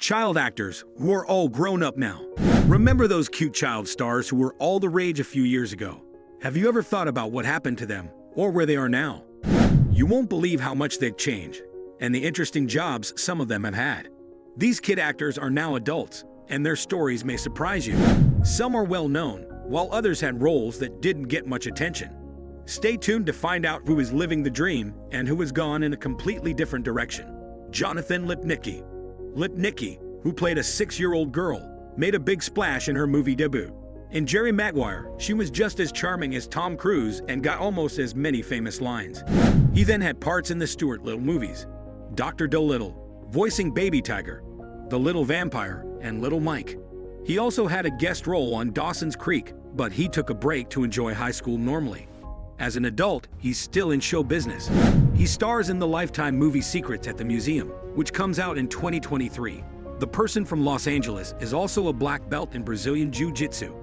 Child actors who are all grown up now. Remember those cute child stars who were all the rage a few years ago? Have you ever thought about what happened to them or where they are now? You won't believe how much they've changed and the interesting jobs some of them have had. These kid actors are now adults, and their stories may surprise you. Some are well known, while others had roles that didn't get much attention. Stay tuned to find out who is living the dream and who has gone in a completely different direction. Jonathan Lipnicki. Lipnicki, who played a 6-year-old girl, made a big splash in her movie debut. In Jerry Maguire, she was just as charming as Tom Cruise and got almost as many famous lines. He then had parts in the Stuart Little movies, Dr. Dolittle, voicing Baby Tiger, the Little Vampire, and Little Mike. He also had a guest role on Dawson's Creek, but he took a break to enjoy high school normally. As an adult, he's still in show business. He stars in the Lifetime movie Secrets at the Museum, which comes out in 2023. The person from Los Angeles is also a black belt in Brazilian jiu-jitsu.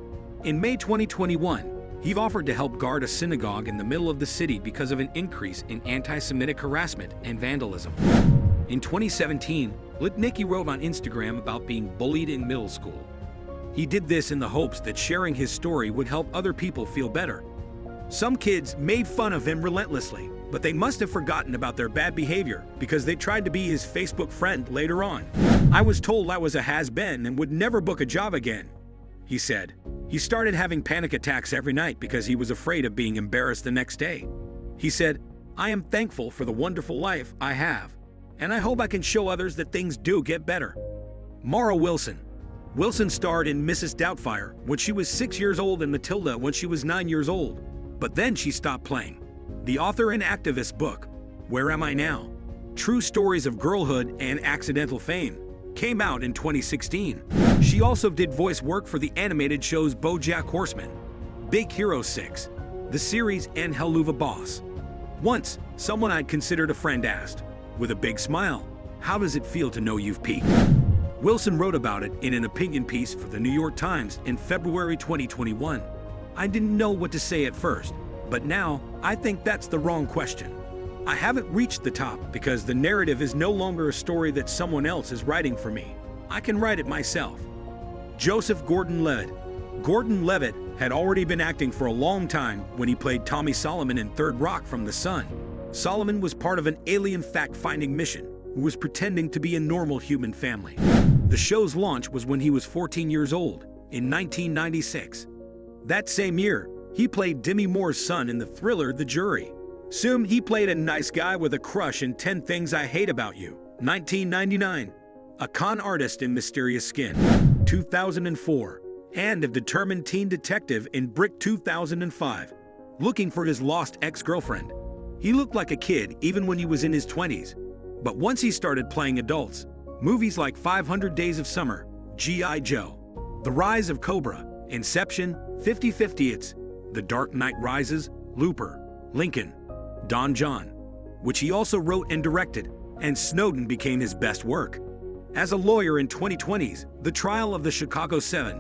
In May 2021, he offered to help guard a synagogue in the middle of the city because of an increase in anti-Semitic harassment and vandalism. In 2017, Lipnicki wrote on Instagram about being bullied in middle school. He did this in the hopes that sharing his story would help other people feel better. Some kids made fun of him relentlessly, but they must have forgotten about their bad behavior because they tried to be his Facebook friend later on. "I was told I was a has-been and would never book a job again," he said. He started having panic attacks every night because he was afraid of being embarrassed the next day. He said, "I am thankful for the wonderful life I have, and I hope I can show others that things do get better." Mara Wilson. Wilson starred in Mrs. Doubtfire when she was 6 years old and Matilda when she was 9 years old, but then she stopped playing. The author and activist book, Where Am I Now? True Stories of Girlhood and Accidental Fame, came out in 2016. She also did voice work for the animated shows BoJack Horseman, Big Hero 6, the series, and Helluva Boss. Once, someone I'd considered a friend asked, with a big smile, "How does it feel to know you've peaked?" Wilson wrote about it in an opinion piece for the New York Times in February 2021. "I didn't know what to say at first, but now I think that's the wrong question. I haven't reached the top because the narrative is no longer a story that someone else is writing for me. I can write it myself." Joseph Gordon-Levitt. Gordon-Levitt had already been acting for a long time when he played Tommy Solomon in Third Rock from the Sun. Solomon was part of an alien fact-finding mission who was pretending to be a normal human family. The show's launch was when he was 14 years old, in 1996. That same year, he played Demi Moore's son in the thriller The Jury. Soon, he played a nice guy with a crush in 10 Things I Hate About You, 1999. A con artist in Mysterious Skin, 2004. And a determined teen detective in Brick 2005, looking for his lost ex-girlfriend. He looked like a kid even when he was in his 20s. But once he started playing adults, movies like 500 Days of Summer, G.I. Joe, The Rise of Cobra, Inception, 50-50 It's, The Dark Knight Rises, Looper, Lincoln, Don John, which he also wrote and directed, and Snowden became his best work. As a lawyer in 2020's The Trial of the Chicago 7,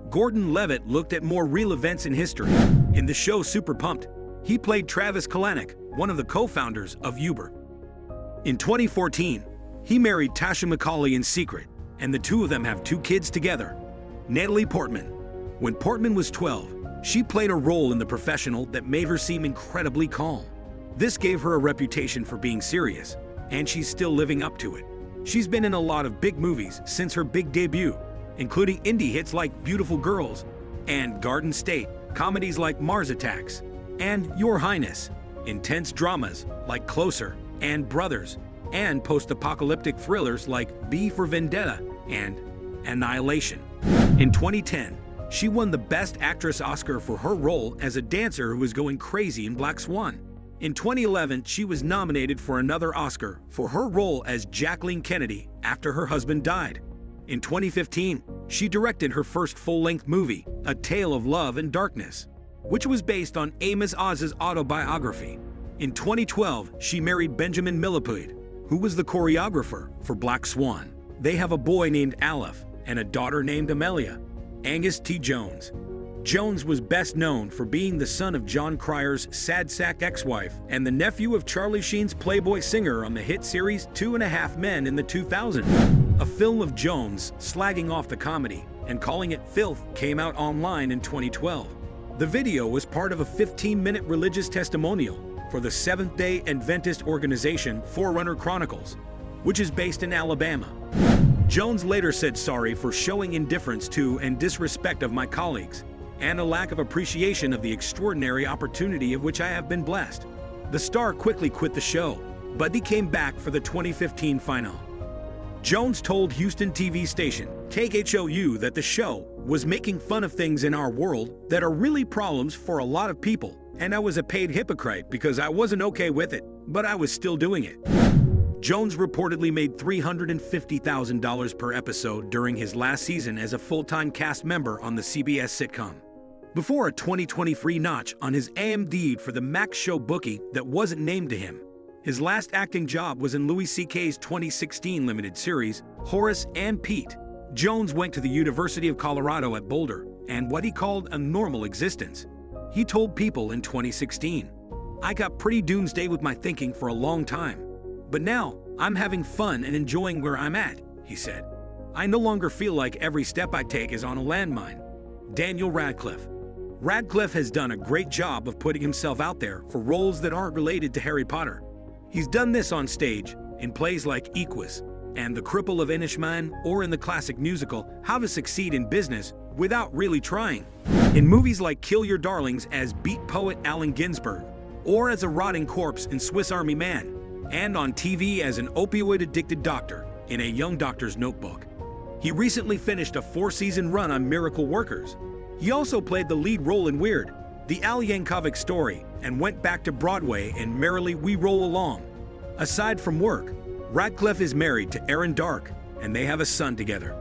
Gordon-Levitt looked at more real events in history. In the show Super Pumped, he played Travis Kalanick, one of the co-founders of Uber. In 2014, he married Tasha McCauley in secret, and the two of them have 2 kids together. Natalie Portman. When Portman was 12, she played a role in The Professional that made her seem incredibly calm. This gave her a reputation for being serious, and she's still living up to it. She's been in a lot of big movies since her big debut, including indie hits like Beautiful Girls and Garden State, comedies like Mars Attacks and Your Highness, intense dramas like Closer and Brothers, and post-apocalyptic thrillers like V for Vendetta and Annihilation. In 2010, she won the Best Actress Oscar for her role as a dancer who was going crazy in Black Swan. In 2011, she was nominated for another Oscar for her role as Jacqueline Kennedy after her husband died. In 2015, she directed her first full-length movie, A Tale of Love and Darkness, which was based on Amos Oz's autobiography. In 2012, she married Benjamin Millepied, who was the choreographer for Black Swan. They have a boy named Aleph and a daughter named Amelia. Angus T. Jones. Jones was best known for being the son of John Cryer's sad sack ex-wife and the nephew of Charlie Sheen's Playboy singer on the hit series 2.5 Men in the 2000s. A film of Jones slagging off the comedy and calling it filth came out online in 2012. The video was part of a 15-minute religious testimonial for the Seventh-day Adventist organization Forerunner Chronicles, which is based in Alabama. Jones later said sorry for showing indifference to and disrespect of my colleagues, and a lack of appreciation of the extraordinary opportunity of which I have been blessed. The star quickly quit the show, but he came back for the 2015 final. Jones told Houston TV station KHOU that the show was making fun of things in our world that are really problems for a lot of people, and I was a paid hypocrite because I wasn't okay with it, but I was still doing it. Jones reportedly made $350,000 per episode during his last season as a full-time cast member on the CBS sitcom, before a 2023 notch on his IMDb for the Max Show bookie that wasn't named to him. His last acting job was in Louis C.K.'s 2016 limited series, Horace and Pete. Jones went to the University of Colorado at Boulder and what he called a normal existence. He told People in 2016, "I got pretty doomsday with my thinking for a long time, but now I'm having fun and enjoying where I'm at," he said. "I no longer feel like every step I take is on a landmine." Daniel Radcliffe. Radcliffe has done a great job of putting himself out there for roles that aren't related to Harry Potter. He's done this on stage, in plays like Equus and The Cripple of Inishmaan, or in the classic musical How to Succeed in Business Without Really Trying. In movies like Kill Your Darlings as beat poet Allen Ginsberg, or as a rotting corpse in Swiss Army Man, and on TV as an opioid-addicted doctor in A Young Doctor's Notebook. He recently finished a 4-season run on Miracle Workers. He also played the lead role in Weird, The Al Yankovic Story, and went back to Broadway in Merrily We Roll Along. Aside from work, Radcliffe is married to Erin Dark, and they have a son together.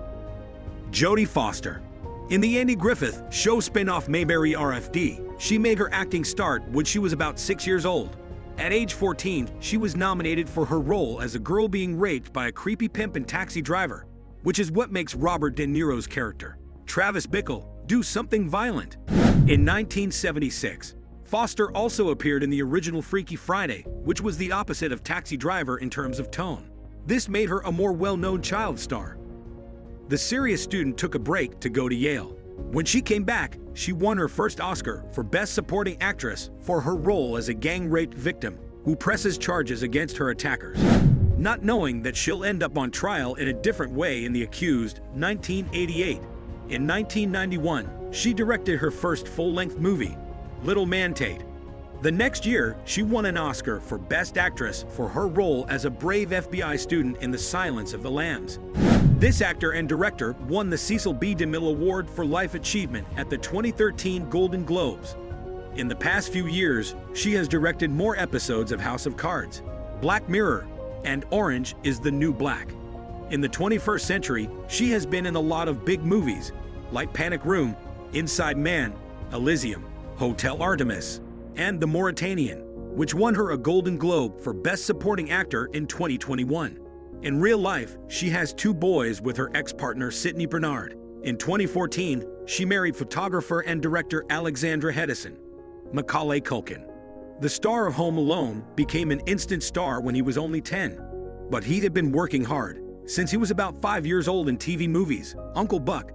Jodie Foster. In the Andy Griffith Show spin-off Mayberry RFD, she made her acting start when she was about 6 years old. At age 14, she was nominated for her role as a girl being raped by a creepy pimp and taxi driver, which is what makes Robert De Niro's character, Travis Bickle, do something violent. In 1976, Foster also appeared in the original Freaky Friday, which was the opposite of Taxi Driver in terms of tone. This made her a more well-known child star. The serious student took a break to go to Yale. When she came back, she won her first Oscar for Best Supporting Actress for her role as a gang-raped victim who presses charges against her attackers, not knowing that she'll end up on trial in a different way in The Accused, 1988. In 1991, she directed her first full-length movie, Little Man Tate. The next year, she won an Oscar for Best Actress for her role as a brave FBI student in The Silence of the Lambs. This actor and director won the Cecil B. DeMille Award for Life Achievement at the 2013 Golden Globes. In the past few years, she has directed more episodes of House of Cards, Black Mirror, and Orange is the New Black. In the 21st century, she has been in a lot of big movies, like Panic Room, Inside Man, Elysium, Hotel Artemis, and The Mauritanian, which won her a Golden Globe for Best Supporting Actor in 2021. In real life, she has 2 boys with her ex-partner Sydney Bernard. In 2014, she married photographer and director Alexandra Hedison. Macaulay Culkin. The star of Home Alone became an instant star when he was only 10. But he had been working hard since he was about 5 years old in TV movies, Uncle Buck,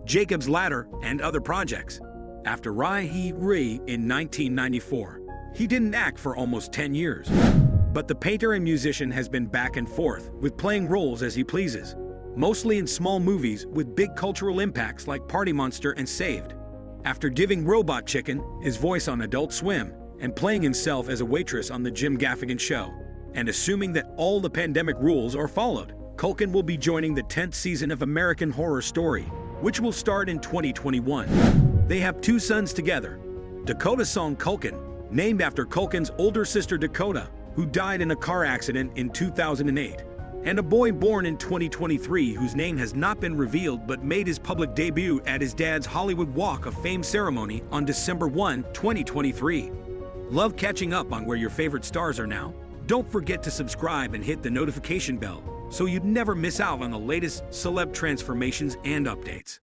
Jacob's Ladder, and other projects. After Rai-He-Re in 1994, he didn't act for almost 10 years. But the painter and musician has been back and forth with playing roles as he pleases, mostly in small movies with big cultural impacts like Party Monster and Saved. After giving Robot Chicken his voice on Adult Swim and playing himself as a waitress on The Jim Gaffigan Show, and assuming that all the pandemic rules are followed, Culkin will be joining the 10th season of American Horror Story, which will start in 2021. They have 2 sons together, Dakota Song Culkin, named after Culkin's older sister Dakota, who died in a car accident in 2008, and a boy born in 2023 whose name has not been revealed but made his public debut at his dad's Hollywood Walk of Fame ceremony on December 1, 2023. Love catching up on where your favorite stars are now? Don't forget to subscribe and hit the notification bell so you'd never miss out on the latest celeb transformations and updates.